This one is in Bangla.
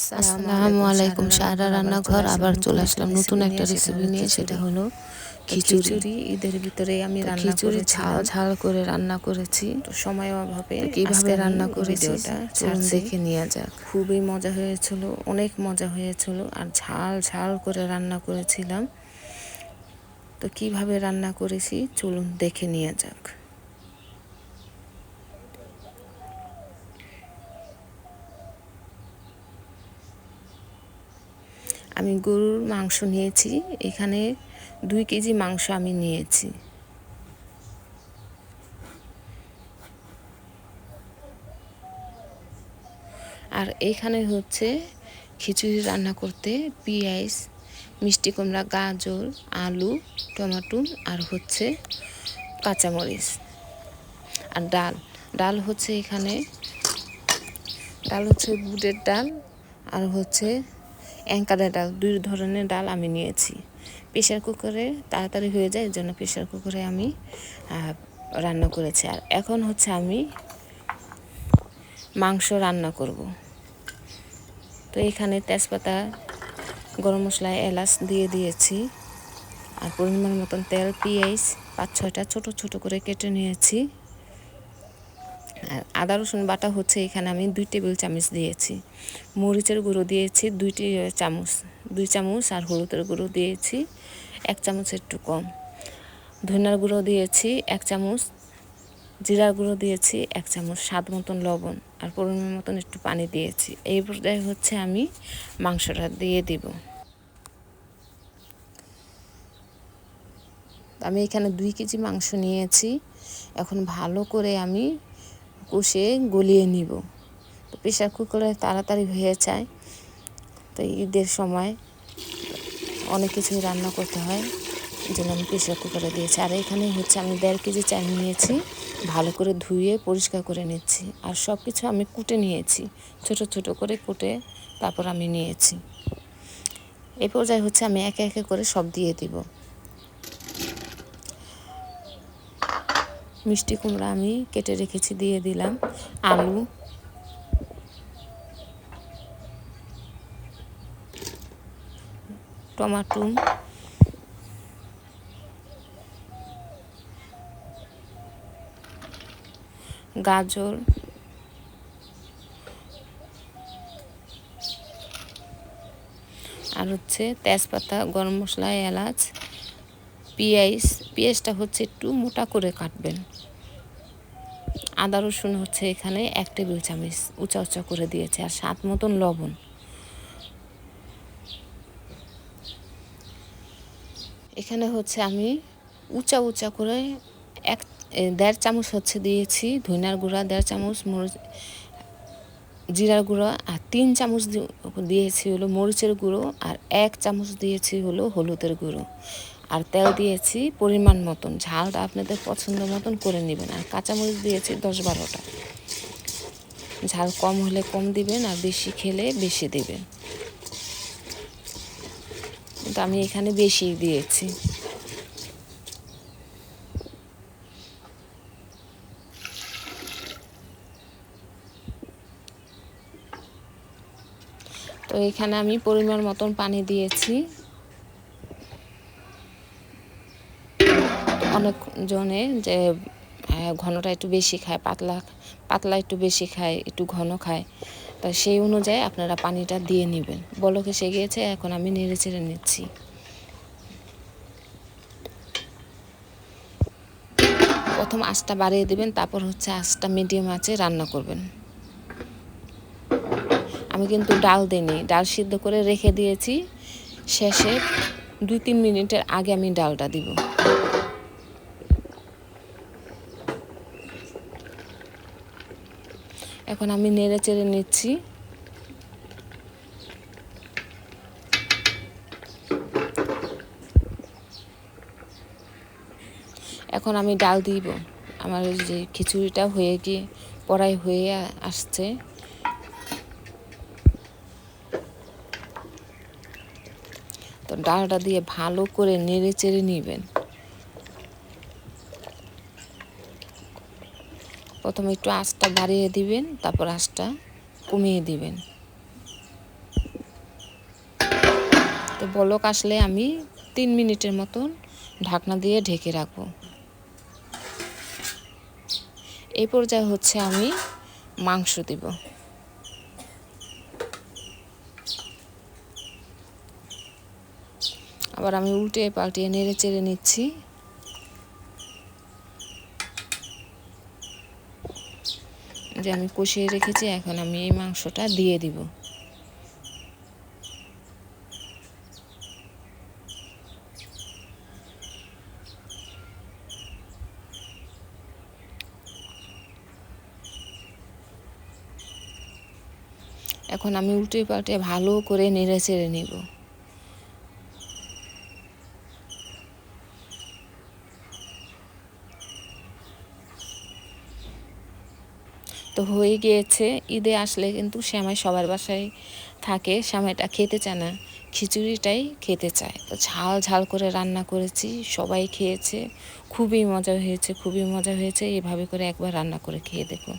আসসালামু আলাইকুম। সারা রান্নাঘর আবার চলে আসলাম নতুন একটা রেসিপি নিয়ে। সেটা হলো খিচুড়ি। ঈদের ভিতরে আমি রান্না খিচুড়ি ঝাল করে রান্না করেছি। তো সময় অভাবে কিভাবে রান্না করেছি ভিডিওটা চলুন দেখে নেওয়া যাক। খুবই মজা হয়েছিল, অনেক মজা হয়েছিল, আর ঝাল করে রান্না করেছিলাম। তো কিভাবে রান্না করেছি চলুন দেখে নেওয়া যাক। আমি গরুর মাংস নিয়েছি, এখানে 2 কেজি মাংস আমি নিয়েছি। আর এখানে হচ্ছে খিচুড়ি রান্না করতে পেঁয়াজ, মিষ্টি কুমড়া, গাজর, আলু, টমেটো আর হচ্ছে কাঁচামরিচ। আর ডাল হচ্ছে এখানে বুটের ডাল আর হচ্ছে অ্যাঙ্কারের ডাল, 2 ধরনের ডাল আমি নিয়েছি। প্রেশার কুকারে তাড়াতাড়ি হয়ে যায়, এর জন্য প্রেশার কুকারে আমি রান্না করেছি। আর এখন হচ্ছে আমি মাংস রান্না করব। তো এখানে তেজপাতা, গরম মশলা, এলাচ দিয়ে দিয়েছি। আর পরিমাণ মতন তেল, পেঁয়াজ 5-6টা ছোট করে কেটে নিয়েছি। আর আদা রসুন বাটা হচ্ছে এখানে আমি 2 টেবিল চামচ দিয়েছি। মরিচের গুঁড়ো দিয়েছি 2 চামচ। আর হলুদের গুঁড়ো দিয়েছি 1 চামচ, একটু কম। ধনিয়ার গুঁড়ো দিয়েছি 1 চামচ। জিরার গুঁড়ো দিয়েছি 1 চামচ। স্বাদ মতন লবণ আর পরিমাণ মতন একটু পানি দিয়েছি। এই পর্যায়ে হচ্ছে আমি মাংসটা দিয়ে দিব। আমি এখানে 2 কেজি মাংস নিয়েছি। এখন ভালো করে আমি কষে গলিয়ে নিব। তো প্রেশার কুকারে তাড়াতাড়ি হয়ে যায়। তো ঈদের সময় অনেক কিছু রান্না করতে হয়, এই জন্য আমি প্রেশার কুকারে দিয়েছি। আর এখানে হচ্ছে আমি 1.5 কেজি চাল নিয়েছি, ভালো করে ধুয়ে পরিষ্কার করে নিচ্ছি। আর সব কিছু আমি কুটে নিয়েছি, ছোট করে কুটে তারপর আমি নিয়েছি। এই পর্যায়ে হচ্ছে আমি একে একে করে সব দিয়ে দিব। মিষ্টি কুমড়া আমি কেটে রেখেছি, দিয়ে দিলাম। আলু, টমেটো, গাজর, আর হচ্ছে তেজপাতা, গরম মশলা, এলাচ, পেঁয়াজটা হচ্ছে একটু মোটা করে কাটবেন। আদা রসুন হচ্ছে এখানে 1 টেবিল চামচ উঁচা করে দিয়েছে। আর স্বাদ মতন লবণ। এখানে হচ্ছে আমি উঁচা করে 1.5 চামচ হচ্ছে দিয়েছি ধনিয়ার গুঁড়া, 1.5 চামচ জিরার গুঁড়ো, আর 3 চামচ দিয়েছি হলো মরিচের গুঁড়ো, আর 1 চামচ দিয়েছি হলো হলুদের গুঁড়ো। আর তেল দিয়েছি পরিমাণ মতন, ঝালটা আপনাদের পছন্দ মতন করে নেবেন। আর কাঁচামরিচ দিয়েছি 10-12টা। ঝাল কম হলে কম দিবেন, আর বেশি খেলে বেশি দিবেন। কিন্তু আমি এখানে বেশি দিয়েছি। তো এখানে আমি পরিমাণ মতন পানি দিয়েছি। অনেক জনে যে ঘনটা একটু বেশি খায়, পাতলা একটু বেশি খায়, একটু ঘন খায়, তা সেই অনুযায়ী আপনারা পানিটা দিয়ে নেবেন। বলক এসে গিয়েছে, এখন আমি নেড়ে চেড়ে নিচ্ছি। প্রথম আঁচটা বাড়িয়ে দিবেন, তারপর হচ্ছে আঁচটা মিডিয়াম আঁচে রান্না করবেন। আমি কিন্তু ডাল দিইনি, ডাল সিদ্ধ করে রেখে দিয়েছি। শেষে 2-3 মিনিটের আগে আমি ডালটা দিব। এখন আমি নেড়ে চেড়ে নিচ্ছি। এখন আমি ডাল দিব। আমার যে খিচুড়িটা হয়ে গিয়ে কড়াই হয়ে আসছে। তো ডালটা দিয়ে ভালো করে নেড়ে চেড়ে নেবেন। প্রথমে একটু আঁচটা বাড়িয়ে দিবেন, তারপর আঁচটা কমিয়ে দিবেন। তো বলক আসলে আমি 3 মিনিটের মতন ঢাকনা দিয়ে ঢেকে রাখবো। এই পর্যায়ে হচ্ছে আমি মাংস দিব। আবার আমি উল্টে পাল্টিয়ে নেড়ে চেড়ে নিচ্ছি। যে আমি কষিয়ে রেখেছি, এখন আমি এই মাংসটা দিয়ে দিব। এখন আমি উল্টে পাল্টে ভালো করে নেড়ে চেড়ে নিব। তো হয়ে গিয়েছে। ঈদে আসলে কিন্তু সেমাই সবার বাসায় থাকে, সেমাইটা খেতে চায় না, খিচুড়িটাই খেতে চায়। তো ঝাল ঝাল করে রান্না করেছি, সবাই খেয়েছে, খুবই মজা হয়েছে, খুবই মজা হয়েছে। এভাবে করে একবার রান্না করে খেয়ে দেখুন।